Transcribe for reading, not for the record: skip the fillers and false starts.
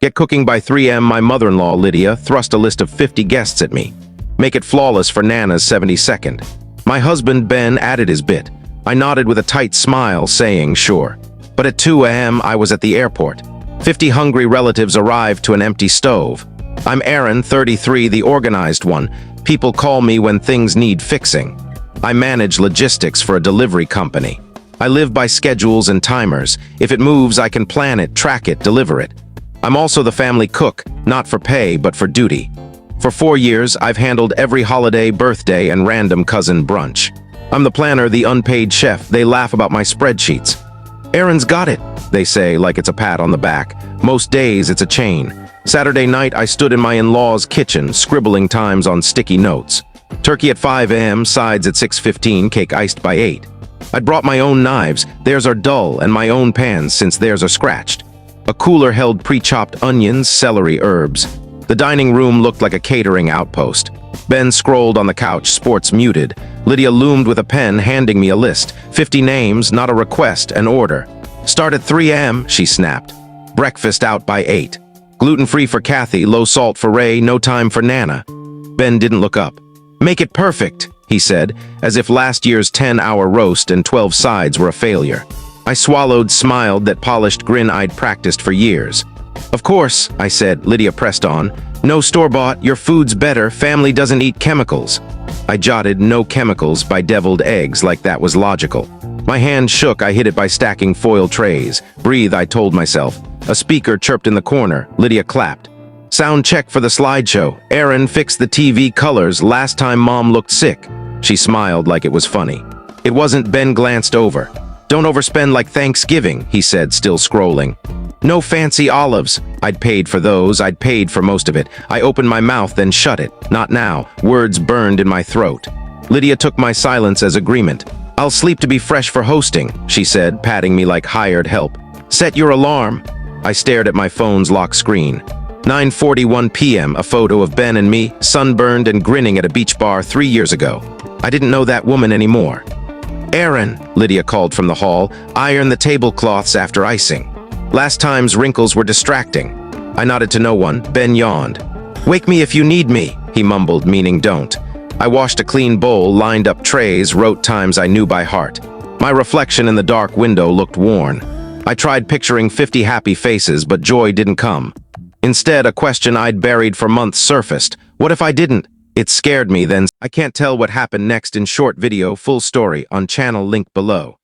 Get cooking by 3 a.m. My mother-in-law, Lydia, thrust a list of 50 guests at me. Make it flawless for Nana's 72nd. My husband, Ben, added his bit. I nodded with a tight smile, saying, sure. But at 2 a.m., I was at the airport. 50 hungry relatives arrived to an empty stove. I'm Aaron, 33, the organized one. People call me when things need fixing. I manage logistics for a delivery company. I live by schedules and timers. If it moves, I can plan it, track it, deliver it. I'm also the family cook, not for pay, but for duty. For 4 years, I've handled every holiday, birthday, and random cousin brunch. I'm the planner, the unpaid chef. They laugh about my spreadsheets. Aaron's got it, they say, like it's a pat on the back. Most days, it's a chain. Saturday night, I stood in my in-law's kitchen, scribbling times on sticky notes. Turkey at 5 a.m., sides at 6:15, cake iced by 8. I'd brought my own knives. Theirs are dull, and my own pans, since theirs are scratched. A cooler held pre-chopped onions, celery, herbs. The dining room looked like a catering outpost. Ben scrolled on the couch, sports muted. Lydia loomed with a pen, handing me a list. 50 names, not a request, an order. Start at 3 a.m., she snapped. Breakfast out by 8. Gluten-free for Kathy, low salt for Ray, no time for Nana. Ben didn't look up. Make it perfect, he said, as if last year's 10-hour roast and 12 sides were a failure. I swallowed, smiled, that polished grin I'd practiced for years. Of course, I said. Lydia pressed on. No store-bought, your food's better, family doesn't eat chemicals. I jotted no chemicals by deviled eggs like that was logical. My hand shook, I hid it by stacking foil trays. Breathe, I told myself. A speaker chirped in the corner. Lydia clapped. Sound check for the slideshow. Aaron fixed the TV colors last time Mom looked sick. She smiled like it was funny. It wasn't. Ben glanced over. Don't overspend like Thanksgiving, he said, still scrolling. No fancy olives. I'd paid for those. I'd paid for most of it. I opened my mouth, then shut it. Not now. Words burned in my throat. Lydia took my silence as agreement. I'll sleep to be fresh for hosting, she said, patting me like hired help. Set your alarm. I stared at my phone's lock screen. 9:41 p.m., a photo of Ben and me, sunburned and grinning at a beach bar 3 years ago. I didn't know that woman anymore. Aaron, Lydia called from the hall, iron the tablecloths after icing. Last time's wrinkles were distracting. I nodded to no one. Ben yawned. Wake me if you need me, he mumbled, meaning don't. I washed a clean bowl, lined up trays, wrote times I knew by heart. My reflection in the dark window looked worn. I tried picturing 50 happy faces, but joy didn't come. Instead, a question I'd buried for months surfaced. What if I didn't? It scared me then. I can't tell what happened next in short video, full story, on channel link below.